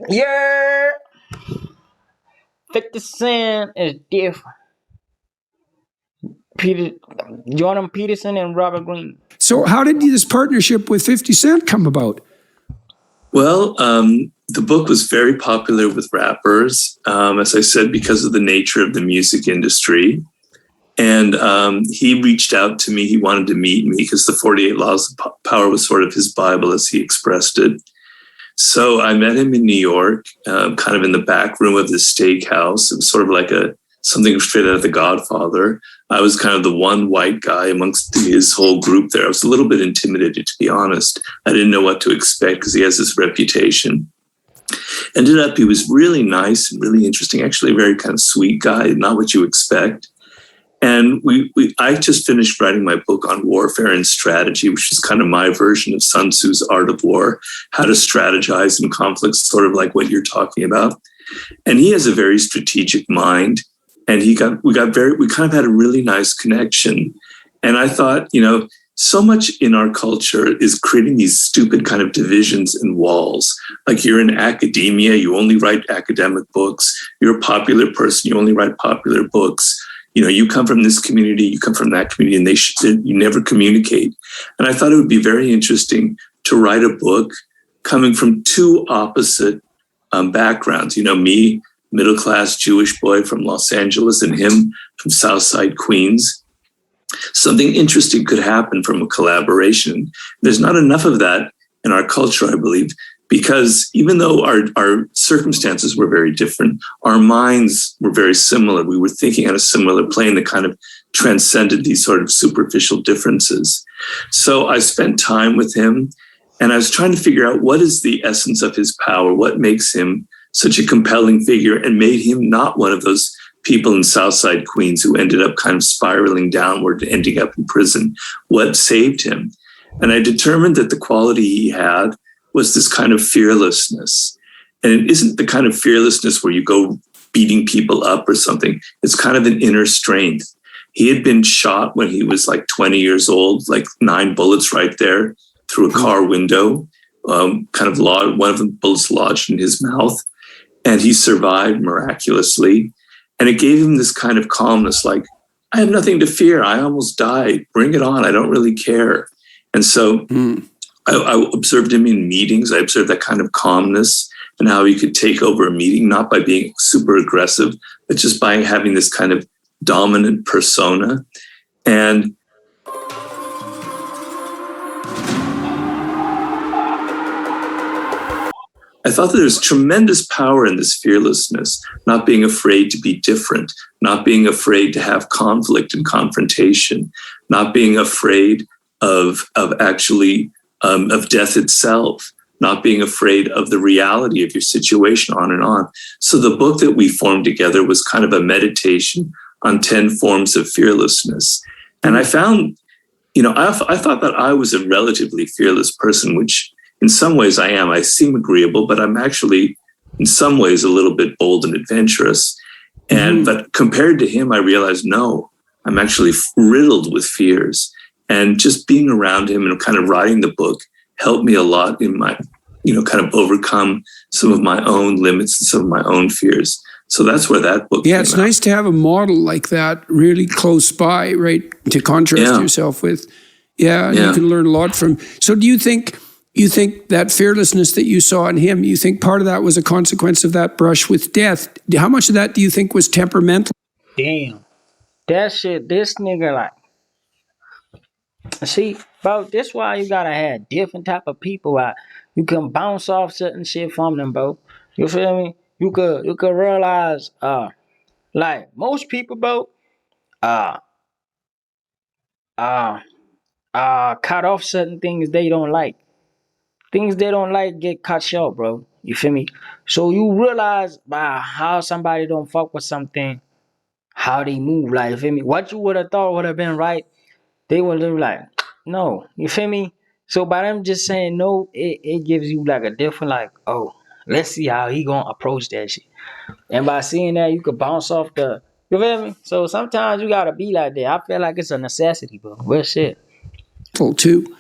Yeah, 50 Cent is different. Peter, Jordan Peterson and Robert Greene. So how did this partnership with 50 Cent come about? Well, the book was very popular with rappers, as I said, because of the nature of the music industry. And he reached out to me. He wanted to meet me because the 48 Laws of Power was sort of his Bible, as he expressed it. So I met him in New York, kind of in the back room of the steakhouse. It was sort of like something straight out of The Godfather. I was kind of the one white guy amongst his whole group there. I was a little bit intimidated, to be honest. I didn't know what to expect because he has this reputation. Ended up, he was really nice and really interesting, actually a very kind of sweet guy, not what you expect. And I just finished writing my book on warfare and strategy, which is kind of my version of Sun Tzu's Art of War, how to strategize in conflicts, sort of like what you're talking about. And he has a very strategic mind. And we kind of had a really nice connection. And I thought, so much in our culture is creating these stupid kind of divisions and walls. Like you're in academia, you only write academic books. You're a popular person, you only write popular books. You come from this community, you come from that community, and you never communicate. And I thought it would be very interesting to write a book coming from two opposite backgrounds. Me, middle-class Jewish boy from Los Angeles, and him from Southside Queens. Something interesting could happen from a collaboration. There's not enough of that in our culture, I believe, because even though our circumstances were very different, our minds were very similar. We were thinking on a similar plane that kind of transcended these sort of superficial differences. So I spent time with him, and I was trying to figure out what is the essence of his power, what makes him such a compelling figure and made him not one of those people in Southside Queens who ended up kind of spiraling downward, ending up in prison. What saved him? And I determined that the quality he had was this kind of fearlessness. And it isn't the kind of fearlessness where you go beating people up or something. It's kind of an inner strength. He had been shot when he was like 20 years old, like 9 bullets right there through a car window, one of the bullets lodged in his mouth. And he survived miraculously. And it gave him this kind of calmness, like, I have nothing to fear. I almost died. Bring it on. I don't really care. And so I observed him in meetings. I observed that kind of calmness and how he could take over a meeting, not by being super aggressive, but just by having this kind of dominant persona. And I thought that there's tremendous power in this fearlessness, not being afraid to be different, not being afraid to have conflict and confrontation, not being afraid of death itself, not being afraid of the reality of your situation, on and on. So the book that we formed together was kind of a meditation on 10 forms of fearlessness. And I found, I thought that I was a relatively fearless person, which in some ways I am. I seem agreeable, but I'm actually in some ways a little bit bold and adventurous. But compared to him, I realized, no, I'm actually riddled with fears. And just being around him and kind of writing the book helped me a lot in my, kind of overcome some of my own limits and some of my own fears. So that's where that book came it's out. Nice to have a model like that really close by, right, to contrast yourself with. You can learn a lot from. So do you think that fearlessness that you saw in him, you think part of that was a consequence of that brush with death? How much of that do you think was temperamental? Damn. That shit, this nigga like. See, bro, this why you gotta have different type of people out. You can bounce off certain shit from them, bro. You feel me? You could realize, like most people, bro, uh, uh, cut off certain things they don't like. Things they don't like get cut short, bro. You feel me? So you realize by how somebody don't fuck with something, how they move, like, you feel me? What you would have thought would have been right, they would live like, no. You feel me? So by them just saying no, it gives you like a different, like, oh, let's see how he gonna approach that shit. And by seeing that, you could bounce off the, you feel me? So sometimes you gotta be like that. I feel like it's a necessity, bro. Real shit. Too.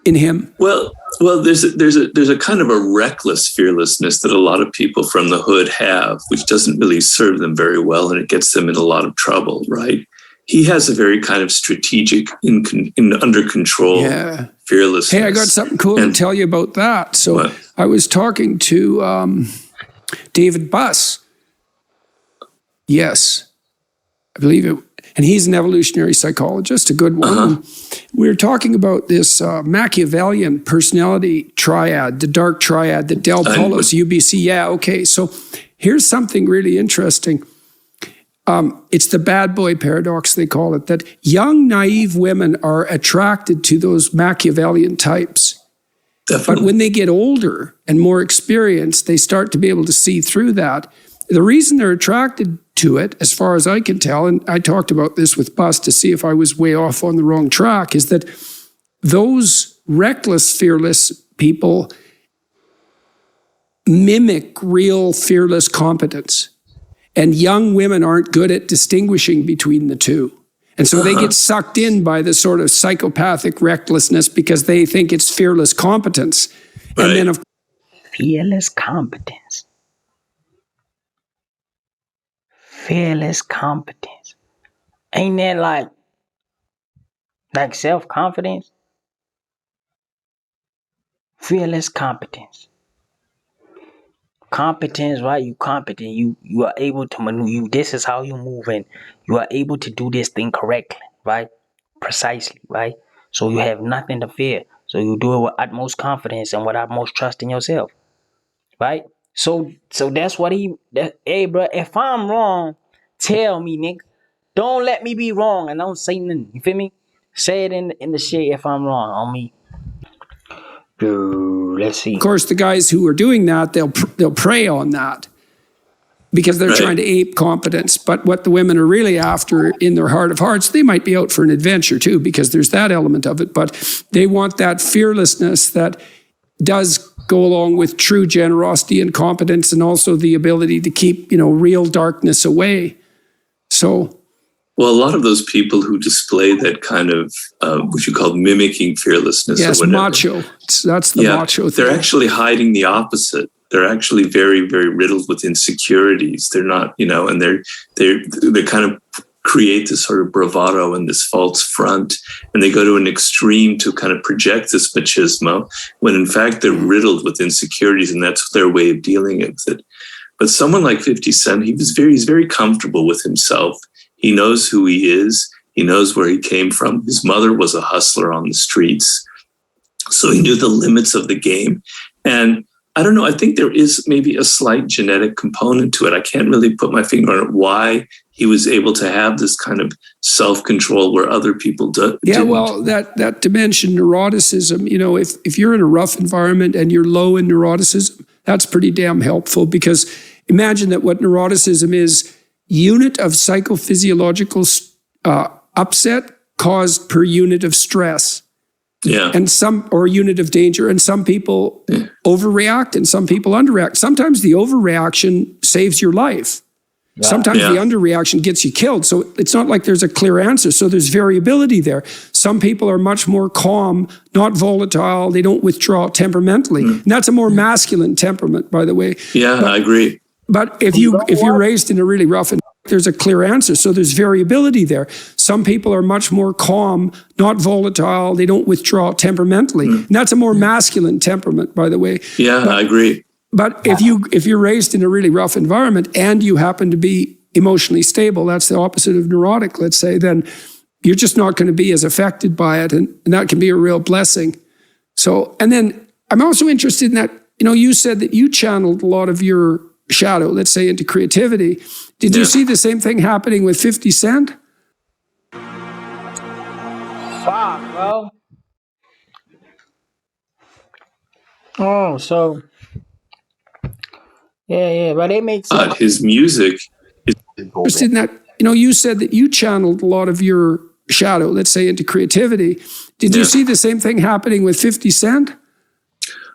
in him? Well, there's a kind of a reckless fearlessness that a lot of people from the hood have, which doesn't really serve them very well, and it gets them in a lot of trouble, right? He has a very kind of strategic, under control fearlessness. Hey, I got something cool to tell you about that. So what? I was talking to David Buss. Yes, I believe it. And he's an evolutionary psychologist, a good one. We were talking about this Machiavellian personality triad, the dark triad, the Del Polos, UBC. Yeah, okay. So here's something really interesting. It's the bad boy paradox, they call it, that young, naive women are attracted to those Machiavellian types. Definitely. But when they get older and more experienced, they start to be able to see through that. The reason they're attracted to it, as far as I can tell, and I talked about this with Bus to see if I was way off on the wrong track, is that those reckless, fearless people mimic real fearless competence. And young women aren't good at distinguishing between the two. And so they get sucked in by the sort of psychopathic recklessness because they think it's fearless competence. Right. And then fearless competence. Fearless competence. Ain't that like self-confidence? Fearless competence. Competence, right? You competent. You are able to maneuver. This is how you move, and you are able to do this thing correctly, right? Precisely, right? So you have nothing to fear. So you do it with utmost confidence and with utmost trust in yourself, right? So that's what hey, bro, if I'm wrong, tell me, nigga. Don't let me be wrong and don't say nothing. You feel me? Say it in the shit if I'm wrong on me. Let's see. of course, the guys who are doing that, they'll prey on that because they're trying to ape competence. But what the women are really after in their heart of hearts, they might be out for an adventure too, because there's that element of it. But they want that fearlessness that does go along with true generosity and competence, and also the ability to keep, real darkness away. So, well, a lot of those people who display that kind of what you call mimicking fearlessness, yes, or whatever, macho. That's the macho thing. They're actually hiding the opposite. They're actually very, very riddled with insecurities. They're not, and they kind of create this sort of bravado and this false front, and they go to an extreme to kind of project this machismo, when in fact they're riddled with insecurities, and that's their way of dealing with it. But someone like 50 Cent, he's very comfortable with himself. He knows who he is. He knows where he came from. His mother was a hustler on the streets, so he knew the limits of the game. And I don't know, I think there is maybe a slight genetic component to it. I can't really put my finger on it, why he was able to have this kind of self-control where other people didn't. Yeah, well, that dimension, neuroticism, if you're in a rough environment and you're low in neuroticism, that's pretty damn helpful, because imagine that what neuroticism is, unit of psychophysiological upset caused per unit of stress. Yeah. And or unit of danger. And some people overreact and some people underreact. Sometimes the overreaction saves your life. Yeah. Sometimes the underreaction gets you killed. So it's not like there's a clear answer. So there's variability there. Some people are much more calm, not volatile. They don't withdraw temperamentally. And that's a more masculine temperament, by the way. Yeah, I agree. But if you're raised in a really rough environment, there's a clear answer. So there's variability there. Some people are much more calm, not volatile. They don't withdraw temperamentally. And that's a more masculine temperament, by the way. Yeah, I agree. But if you're raised in a really rough environment and you happen to be emotionally stable, that's the opposite of neurotic, let's say, then you're just not going to be as affected by it. And that can be a real blessing. So, and then I'm also interested in that, you said that you channeled a lot of your shadow, let's say, into creativity. Did you see the same thing happening with 50 Cent? Fuck, bro. Oh, so yeah, but it makes sense. His music is interested in that. You said that you channeled a lot of your shadow, let's say, into creativity. Did you see the same thing happening with 50 Cent?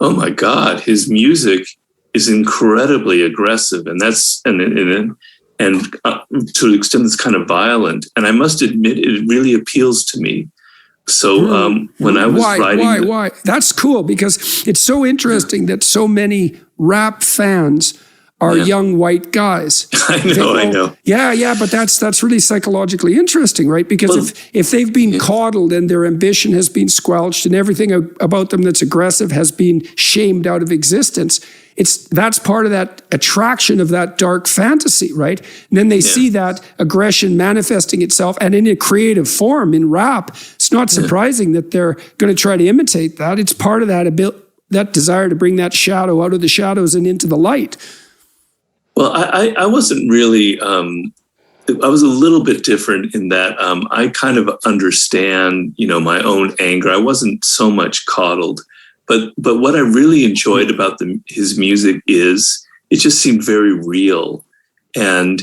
Oh my God, his music is incredibly aggressive, and to an extent that's kind of violent. And I must admit, it really appeals to me. So when I was writing, why? That's cool because it's so interesting that so many rap fans are young white guys. I know. Yeah, but that's really psychologically interesting, right? Because if they've been coddled and their ambition has been squelched and everything about them that's aggressive has been shamed out of existence, that's part of that attraction of that dark fantasy, right? And then they see that aggression manifesting itself and in a creative form in rap. It's not surprising that they're going to try to imitate that. It's part of that desire to bring that shadow out of the shadows and into the light. Well, I wasn't really, I was a little bit different in that I kind of understand, my own anger. I wasn't so much coddled, but what I really enjoyed about his music is it just seemed very real. And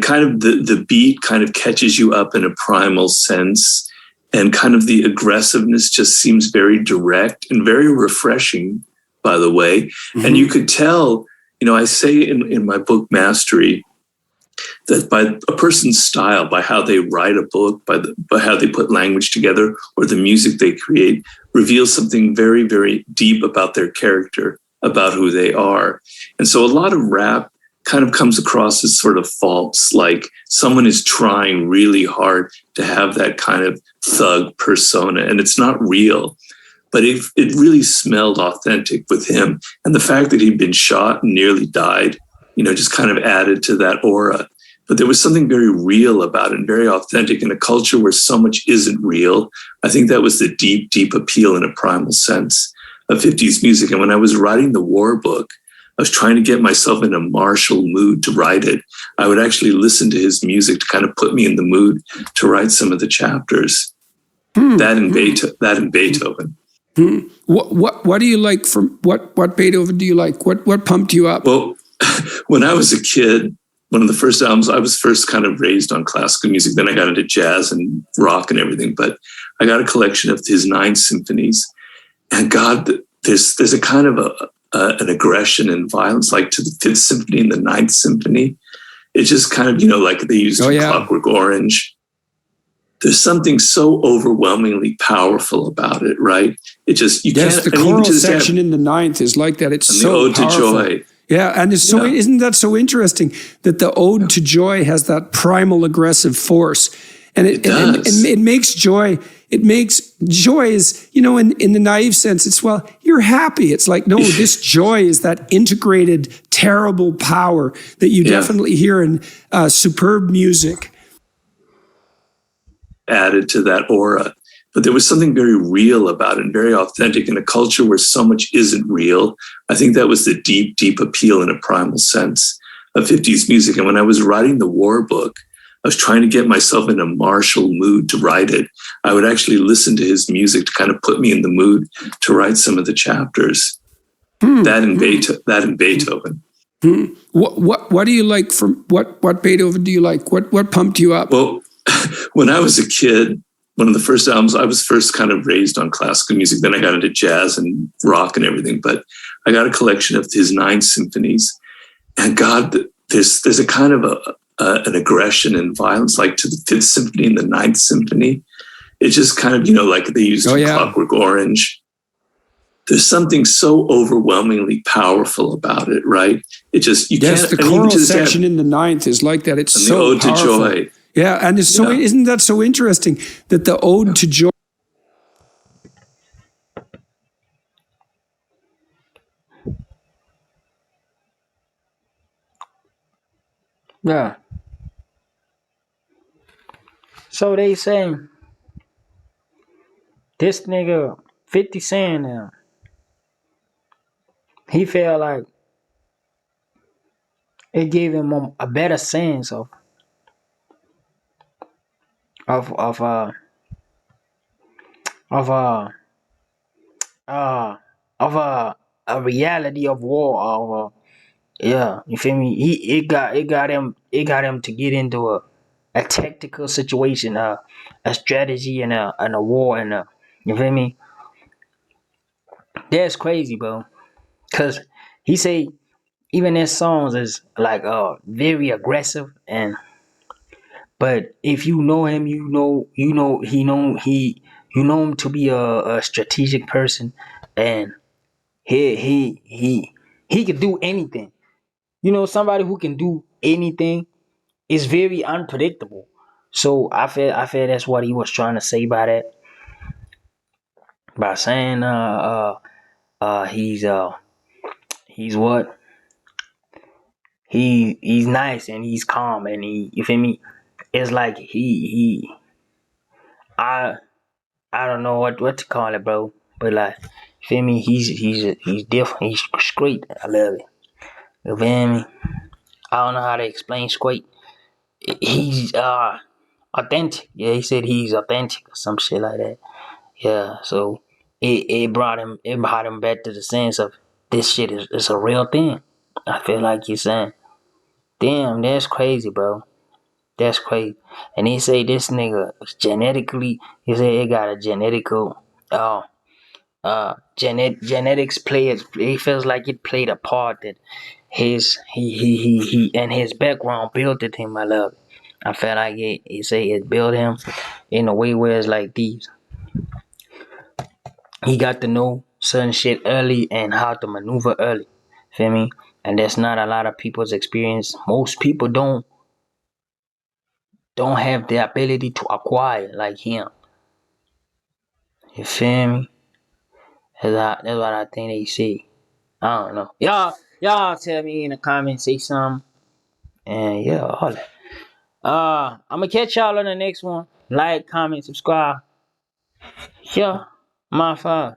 kind of the beat kind of catches you up in a primal sense. And kind of the aggressiveness just seems very direct and very refreshing, by the way. And you could tell, I say in my book, Mastery, that by a person's style, by how they write a book, by how they put language together, or the music they create, reveals something very, very deep about their character, about who they are. And so a lot of rap kind of comes across as sort of false, like someone is trying really hard to have that kind of thug persona, and it's not real. But it really smelled authentic with him. And the fact that he'd been shot and nearly died, just kind of added to that aura. But there was something very real about it and very authentic in a culture where so much isn't real. I think that was the deep, deep appeal in a primal sense of 50s music. And when I was writing the war book, I was trying to get myself in a martial mood to write it. I would actually listen to his music to kind of put me in the mood to write some of the chapters. That and Beethoven. What do you like from what Beethoven do you like? What pumped you up? Well, when I was a kid, one of the first albums, I was first kind of raised on classical music. Then I got into jazz and rock and everything. But I got a collection of his 9 symphonies. And God, there's a kind of an aggression and violence, like to the 5th Symphony and the 9th Symphony. It's just kind of, like they used in Clockwork Orange. There's something so overwhelmingly powerful about it, right? It just, you can't. The choral section in the 9th is like that. It's so the Ode powerful. to Joy. Yeah, and it's so isn't that so interesting that the Ode to Joy has that primal aggressive force, and it makes joy. It makes joy is, in the naive sense, it's, well, you're happy. It's like, no, this joy is that integrated, terrible power that you definitely hear in superb music. Added to that aura. But there was something very real about it and very authentic in a culture where so much isn't real. I think that was the deep, deep appeal in a primal sense of 50s music. And when I was writing the war book, I was trying to get myself in a martial mood to write it. I would actually listen to his music to kind of put me in the mood to write some of the chapters. That and Beethoven. What do you like from what Beethoven do you like? What pumped you up? Well, when I was a kid, one of the first albums, I was first kind of raised on classical music. Then I got into jazz and rock and everything. But I got a collection of his 9 symphonies. And God, there's a kind of an aggression and violence, like to the 5th Symphony and the 9th Symphony. It's just kind of, like they used in Clockwork Orange. There's something so overwhelmingly powerful about it, right? It just, you can't. The choral section in the 9th is like that. It's so Ode to Joy. Yeah, and it's so isn't that so interesting that the Ode to Joy. Yeah. So they saying this nigga 50 Cent now, he felt like it gave him a better sense of of uh of uh of a reality of war you feel me, it got him to get into a tactical situation, a strategy and a war and you feel me. That's crazy, bro, because he say even his songs is like very aggressive, and but if you know him, You know him to be a strategic person, and he could do anything. You know, somebody who can do anything is very unpredictable. So I feel that's what he was trying to say by that, by saying he's what he's nice and he's calm and he, you feel me? It's like he I I don't know what to call it, bro. But like, you feel me? He's different. He's straight. I love it. You feel me? I don't know how to explain straight. He's authentic. Yeah, he said he's authentic or some shit like that. Yeah, so it brought him back to the sense of this shit is a real thing. I feel like you're saying, damn, that's crazy, bro. That's crazy. And he say this nigga genetically, he say it got a genetical genetics played. He feels like it played a part that he and his background built him. I love it. I felt like he say it built him in a way where it's like these. He got to know certain shit early and how to maneuver early. Feel me? And that's not a lot of people's experience. Most people don't have the ability to acquire like him. You feel me? That's what I think they see. I don't know. Y'all tell me in the comments, say something. And yeah, all that. I'm gonna catch y'all on the next one. Like, comment, subscribe. Yeah, my fault.